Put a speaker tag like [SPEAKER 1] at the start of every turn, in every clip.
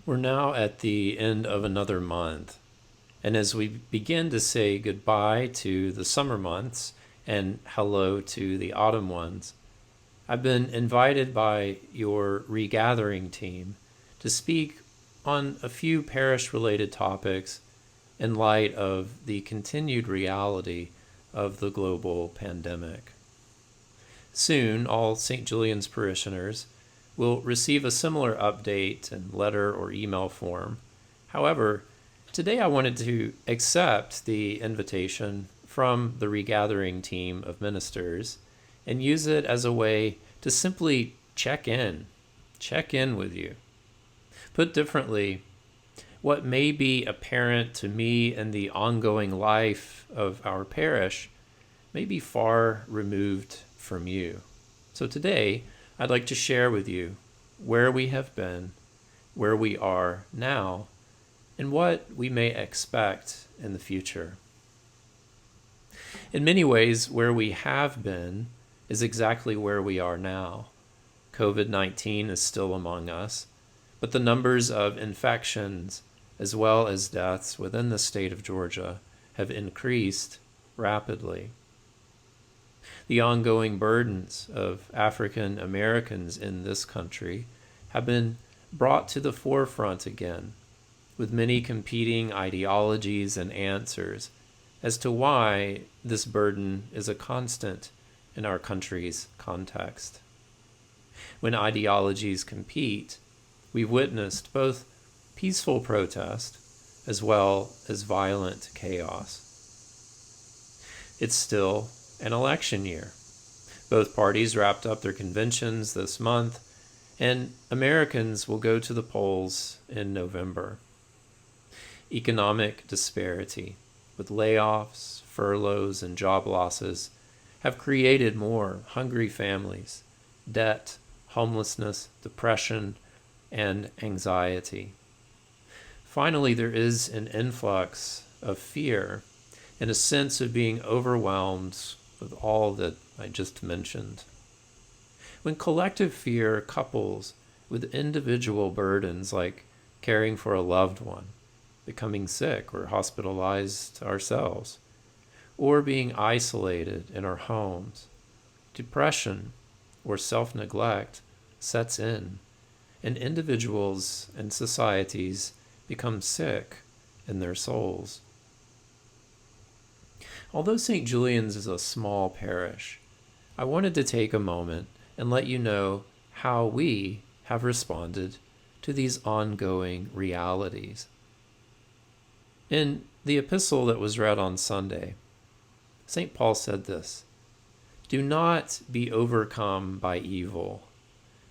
[SPEAKER 1] We're now at the end of another month, and as we begin to say goodbye to the summer months and hello to the autumn ones, I've been invited by your regathering team to speak on a few parish-related topics in light of the continued reality of the global pandemic. Soon, all St. Julian's parishioners will receive a similar update in letter or email form. However, today I wanted to accept the invitation from the regathering team of ministers and use it as a way to simply check in with you. Put differently, what may be apparent to me in the ongoing life of our parish may be far removed from you. So today, I'd like to share with you where we have been, where we are now, and what we may expect in the future. In many ways, where we have been is exactly where we are now. COVID-19 is still among us, but the numbers of infections as well as deaths within the state of Georgia have increased rapidly. The ongoing burdens of African Americans in this country have been brought to the forefront again, with many competing ideologies and answers as to why this burden is a constant in our country's context. When ideologies compete, we've witnessed both peaceful protest as well as violent chaos. It's still an election year. Both parties wrapped up their conventions this month, and Americans will go to the polls in November. Economic disparity, with layoffs, furloughs, and job losses, have created more hungry families, debt, homelessness, depression, and anxiety. Finally, there is an influx of fear and a sense of being overwhelmed with all that I just mentioned. When collective fear couples with individual burdens like caring for a loved one, becoming sick or hospitalized ourselves, or being isolated in our homes, depression or self-neglect sets in, and individuals and societies become sick in their souls. Although St. Julian's is a small parish, I wanted to take a moment and let you know how we have responded to these ongoing realities. In the epistle that was read on Sunday, St. Paul said this: "Do not be overcome by evil,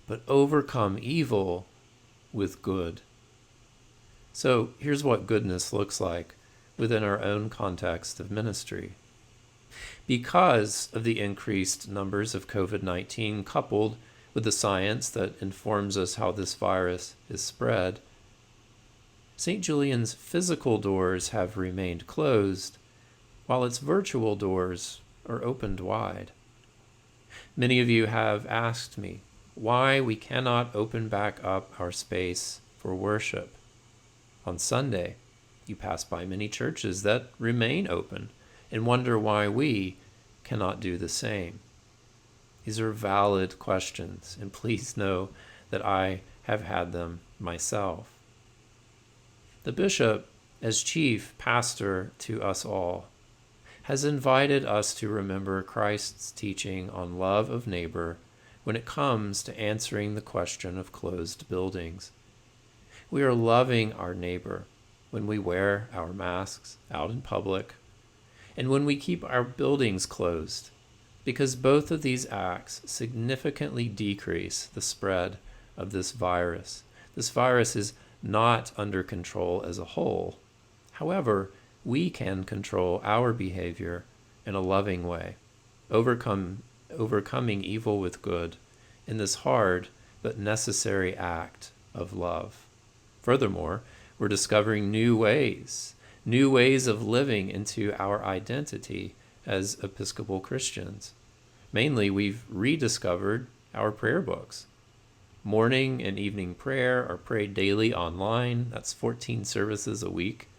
[SPEAKER 1] but overcome evil with good." So here's what goodness looks like within our own context of ministry. Because of the increased numbers of COVID-19 coupled with the science that informs us how this virus is spread, St. Julian's physical doors have remained closed, while its virtual doors are opened wide. Many of you have asked me why we cannot open back up our space for worship. On Sunday, you pass by many churches that remain open and wonder why we cannot do the same. These are valid questions, and please know that I have had them myself. The bishop, as chief pastor to us all, has invited us to remember Christ's teaching on love of neighbor when it comes to answering the question of closed buildings. We are loving our neighbor when we wear our masks out in public and when we keep our buildings closed, because both of these acts significantly decrease the spread of this virus. This virus is not under control as a whole. However, we can control our behavior in a loving way, overcoming evil with good in this hard but necessary act of love. Furthermore, we're discovering new ways of living into our identity as Episcopal Christians. Mainly, we've rediscovered our prayer books. Morning and evening prayer are prayed daily online. That's 14 services a week.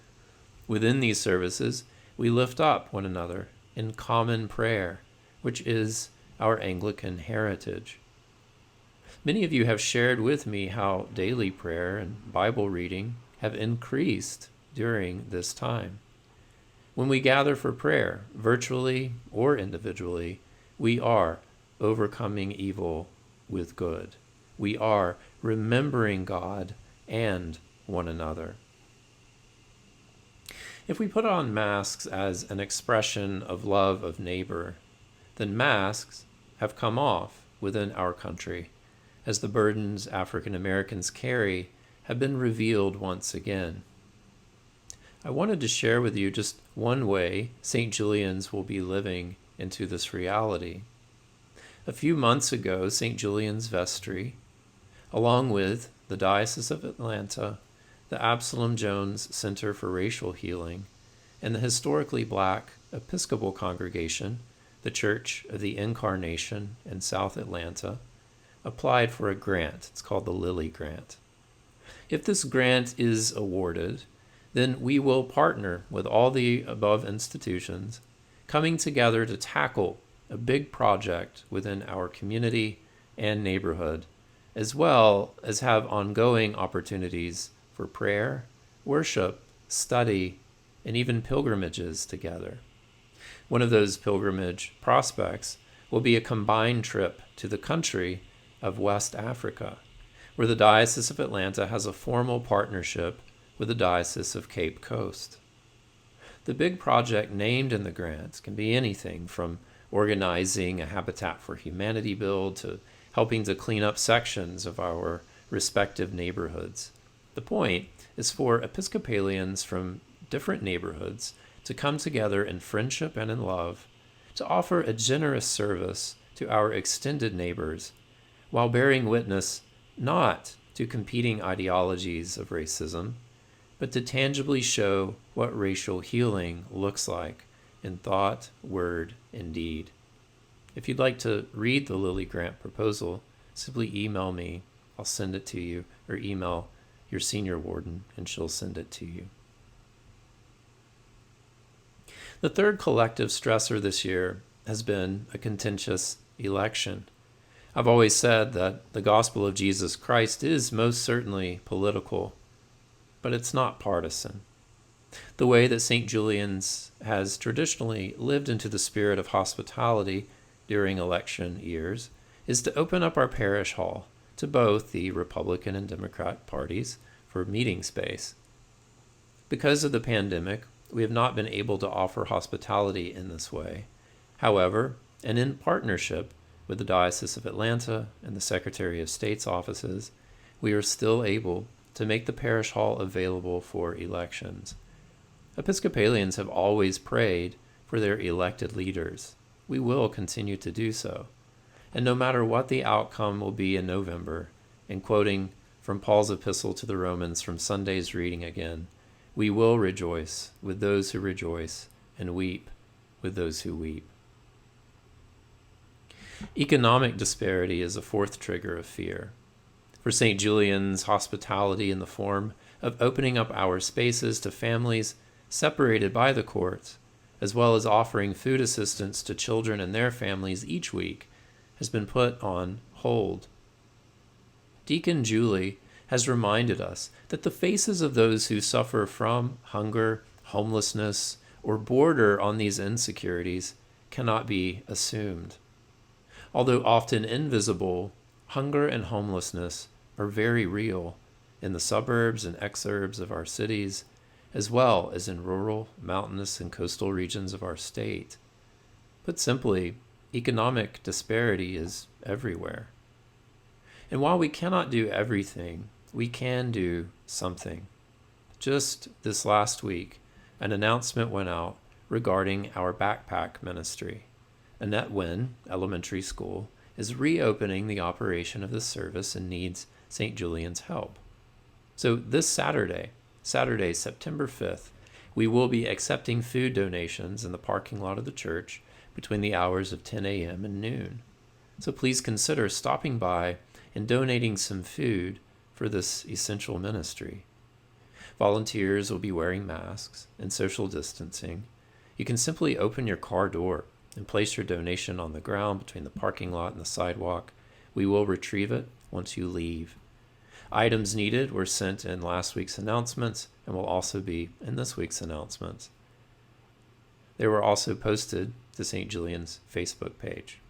[SPEAKER 1] Within these services, we lift up one another in common prayer, which is our Anglican heritage. Many of you have shared with me how daily prayer and Bible reading have increased during this time. When we gather for prayer, virtually or individually, we are overcoming evil with good. We are remembering God and one another. If we put on masks as an expression of love of neighbor, then masks have come off within our country, as the burdens African Americans carry have been revealed once again. I wanted to share with you just one way St. Julian's will be living into this reality. A few months ago, St. Julian's Vestry, along with the Diocese of Atlanta, the Absalom Jones Center for Racial Healing, and the historically Black Episcopal Congregation, the Church of the Incarnation in South Atlanta, applied for a grant. It's called the Lilly Grant. If this grant is awarded, then we will partner with all the above institutions, coming together to tackle a big project within our community and neighborhood, as well as have ongoing opportunities for prayer, worship, study, and even pilgrimages together. One of those pilgrimage prospects will be a combined trip to the country of West Africa, where the Diocese of Atlanta has a formal partnership with the Diocese of Cape Coast. The big project named in the grant can be anything from organizing a Habitat for Humanity build to helping to clean up sections of our respective neighborhoods. The point is for Episcopalians from different neighborhoods to come together in friendship and in love to offer a generous service to our extended neighbors while bearing witness not to competing ideologies of racism, but to tangibly show what racial healing looks like in thought, word, and deed. If you'd like to read the Lilly Grant proposal, simply email me. I'll send it to you, or email your senior warden and she'll send it to you. The third collective stressor this year has been a contentious election. I've always said that the gospel of Jesus Christ is most certainly political, but it's not partisan. The way that St. Julian's has traditionally lived into the spirit of hospitality during election years is to open up our parish hall to both the Republican and Democrat parties for meeting space. Because of the pandemic, we have not been able to offer hospitality in this way. However, and in partnership with the Diocese of Atlanta and the Secretary of State's offices, we are still able to make the parish hall available for elections. Episcopalians have always prayed for their elected leaders. We will continue to do so. And no matter what the outcome will be in November, and quoting from Paul's epistle to the Romans from Sunday's reading again, we will rejoice with those who rejoice and weep with those who weep. Economic disparity is a fourth trigger of fear. For St. Julian's, hospitality in the form of opening up our spaces to families separated by the courts, as well as offering food assistance to children and their families each week, has been put on hold. Deacon Julie has reminded us that the faces of those who suffer from hunger, homelessness, or border on these insecurities cannot be assumed. Although often invisible, hunger and homelessness are very real in the suburbs and exurbs of our cities, as well as in rural, mountainous, and coastal regions of our state. Put simply, economic disparity is everywhere. And while we cannot do everything, we can do something. Just this last week, an announcement went out regarding our backpack ministry. Annette Wynn Elementary School is reopening the operation of this service and needs St. Julian's help. So this Saturday, September 5th, we will be accepting food donations in the parking lot of the church between the hours of 10 a.m. and noon. So please consider stopping by and donating some food for this essential ministry. Volunteers will be wearing masks and social distancing. You can simply open your car door and place your donation on the ground between the parking lot and the sidewalk. We will retrieve it once you leave. Items needed were sent in last week's announcements and will also be in this week's announcements. They were also posted to St. Julian's Facebook page.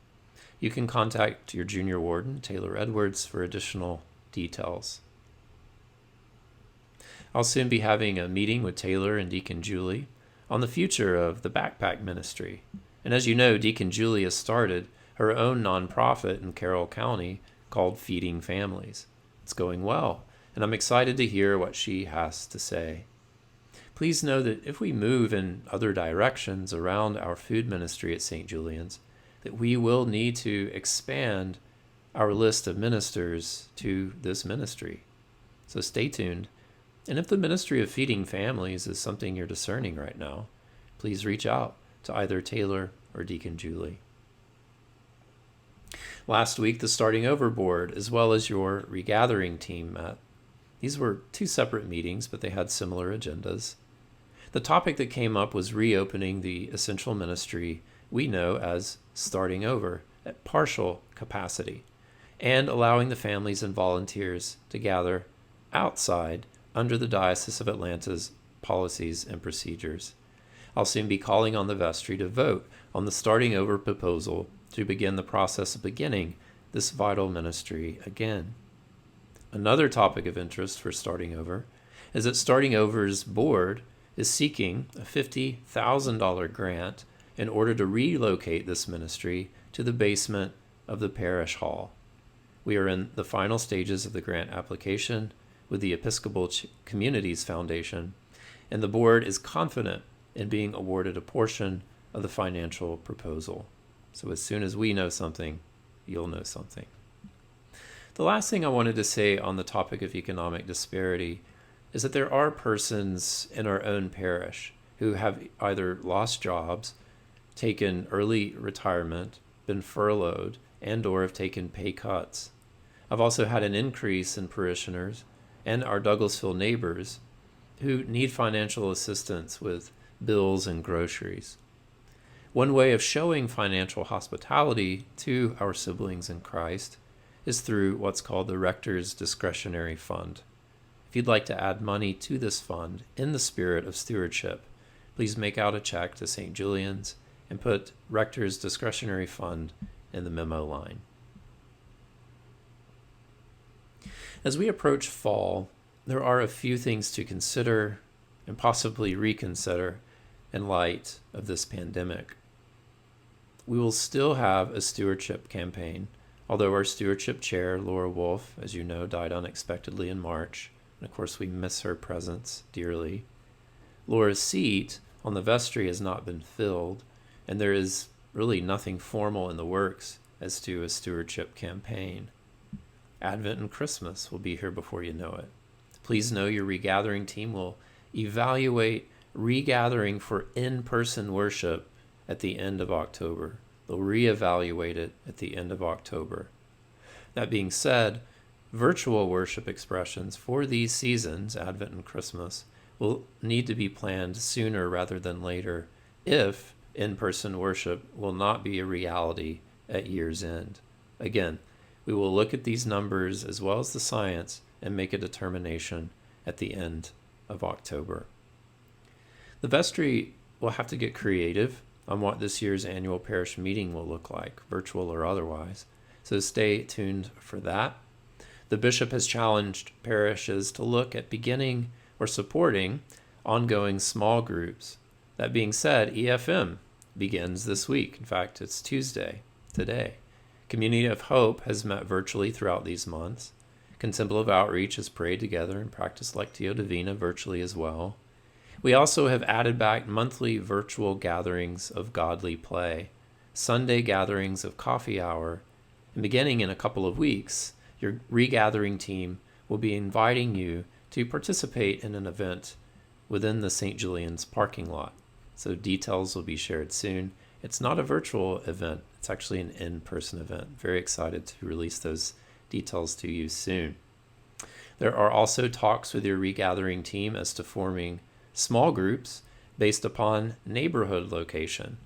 [SPEAKER 1] You can contact your junior warden, Taylor Edwards, for additional details. I'll soon be having a meeting with Taylor and Deacon Julie on the future of the backpack ministry. And as you know, Deacon Julie has started her own nonprofit in Carroll County called Feeding Families. It's going well, and I'm excited to hear what she has to say. Please know that if we move in other directions around our food ministry at St. Julian's, that we will need to expand our list of ministers to this ministry. So stay tuned. And if the ministry of feeding families is something you're discerning right now, please reach out to either Taylor or Deacon Julie. Last week, the Starting Over Board, as well as your regathering team, met. These were two separate meetings, but they had similar agendas. The topic that came up was reopening the essential ministry we know as Starting Over at partial capacity, and allowing the families and volunteers to gather outside under the Diocese of Atlanta's policies and procedures. I'll soon be calling on the vestry to vote on the Starting Over proposal to begin the process of beginning this vital ministry again. Another topic of interest for Starting Over is that Starting Over's board is seeking a $50,000 grant in order to relocate this ministry to the basement of the parish hall. We are in the final stages of the grant application with the Episcopal Communities Foundation, and the board is confident in being awarded a portion of the financial proposal. So as soon as we know something, you'll know something. The last thing I wanted to say on the topic of economic disparity is that there are persons in our own parish who have either lost jobs, taken early retirement, been furloughed, and or have taken pay cuts. I've also had an increase in parishioners and our Douglasville neighbors who need financial assistance with bills and groceries. One way of showing financial hospitality to our siblings in Christ is through what's called the Rector's Discretionary Fund. If you'd like to add money to this fund in the spirit of stewardship, please make out a check to St. Julian's and put Rector's Discretionary Fund in the memo line. As we approach fall, there are a few things to consider and possibly reconsider in light of this pandemic. We will still have a stewardship campaign, although our stewardship chair, Laura Wolf, as you know, died unexpectedly in March, and of course we miss her presence dearly. Laura's seat on the vestry has not been filled, and there is really nothing formal in the works as to a stewardship campaign. Advent and Christmas will be here before you know it. Please know your regathering team will evaluate regathering for in-person worship at the end of October. They'll reevaluate it at the end of October. That being said, virtual worship expressions for these seasons, Advent and Christmas, will need to be planned sooner rather than later if in-person worship will not be a reality at year's end. Again, we will look at these numbers as well as the science and make a determination at the end of October. The vestry will have to get creative on what this year's annual parish meeting will look like, virtual or otherwise, so stay tuned for that. The bishop has challenged parishes to look at beginning or supporting ongoing small groups. That being said, EFM begins this week. In fact, it's Tuesday, today. Community of Hope has met virtually throughout these months. Contemplative Outreach has prayed together and practiced Lectio Divina virtually as well. We also have added back monthly virtual gatherings of godly play, Sunday gatherings of coffee hour, and beginning in a couple of weeks, your regathering team will be inviting you to participate in an event within the St. Julian's parking lot. So details will be shared soon. It's not a virtual event. It's actually an in-person event. Very excited to release those details to you soon. There are also talks with your regathering team as to forming small groups based upon neighborhood location.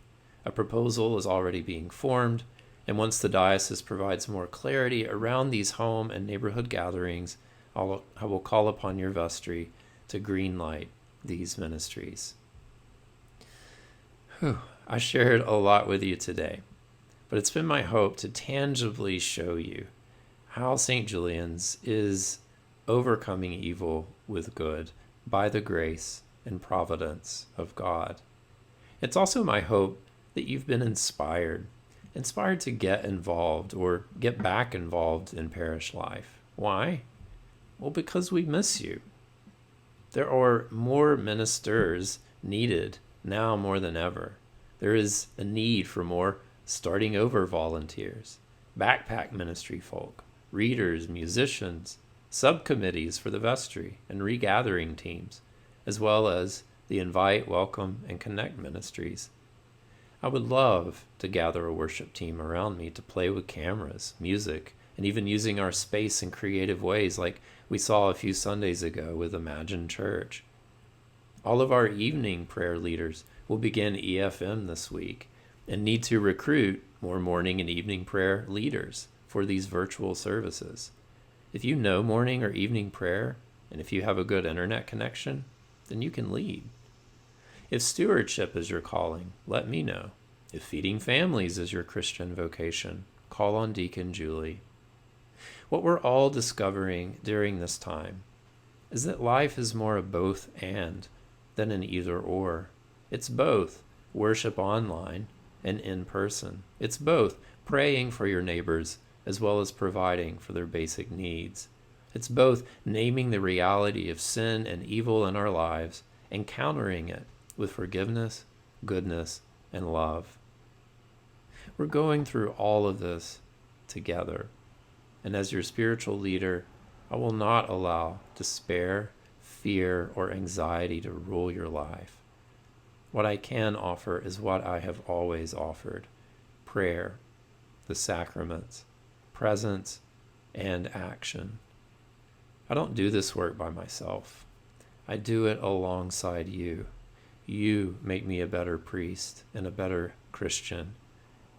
[SPEAKER 1] A proposal is already being formed, and once the diocese provides more clarity around these home and neighborhood gatherings, I will call upon your vestry to greenlight these ministries. I shared a lot with you today, but it's been my hope to tangibly show you how St. Julian's is overcoming evil with good by the grace and providence of God. It's also my hope that you've been inspired to get involved or get back involved in parish life. Why? Well, because we miss you. There are more ministers needed now more than ever. There is a need for more starting over volunteers, backpack ministry folk, readers, musicians, subcommittees for the vestry and regathering teams, as well as the invite, welcome, and connect ministries. I would love to gather a worship team around me to play with cameras, music, and even using our space in creative ways like we saw a few Sundays ago with Imagine Church. All of our evening prayer leaders will begin EFM this week and need to recruit more morning and evening prayer leaders for these virtual services. If you know morning or evening prayer, and if you have a good internet connection, then you can lead. If stewardship is your calling, let me know. If feeding families is your Christian vocation, call on Deacon Julie. What we're all discovering during this time is that life is more a both and than an either or. It's both worship online and in person. It's both praying for your neighbors as well as providing for their basic needs. It's both naming the reality of sin and evil in our lives and countering it with forgiveness, goodness, and love. We're going through all of this together. And as your spiritual leader, I will not allow despair, fear, or anxiety to rule your life. What I can offer is what I have always offered: prayer, the sacraments, presence, and action. I don't do this work by myself. I do it alongside you. You make me a better priest and a better Christian.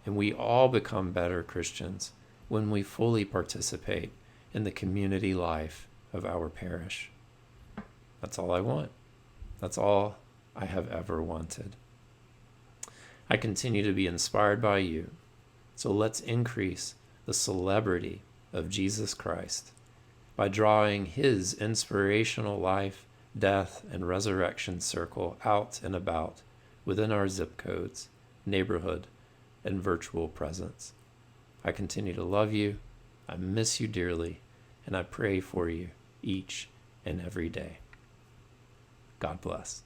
[SPEAKER 1] And we all become better Christians when we fully participate in the community life of our parish. That's all I want. That's all I have ever wanted. I continue to be inspired by you. So let's increase the celebrity of Jesus Christ by drawing his inspirational life, death, and resurrection circle out and about within our zip codes, neighborhood, and virtual presence. I continue to love you, I miss you dearly, and I pray for you each and every day. God bless.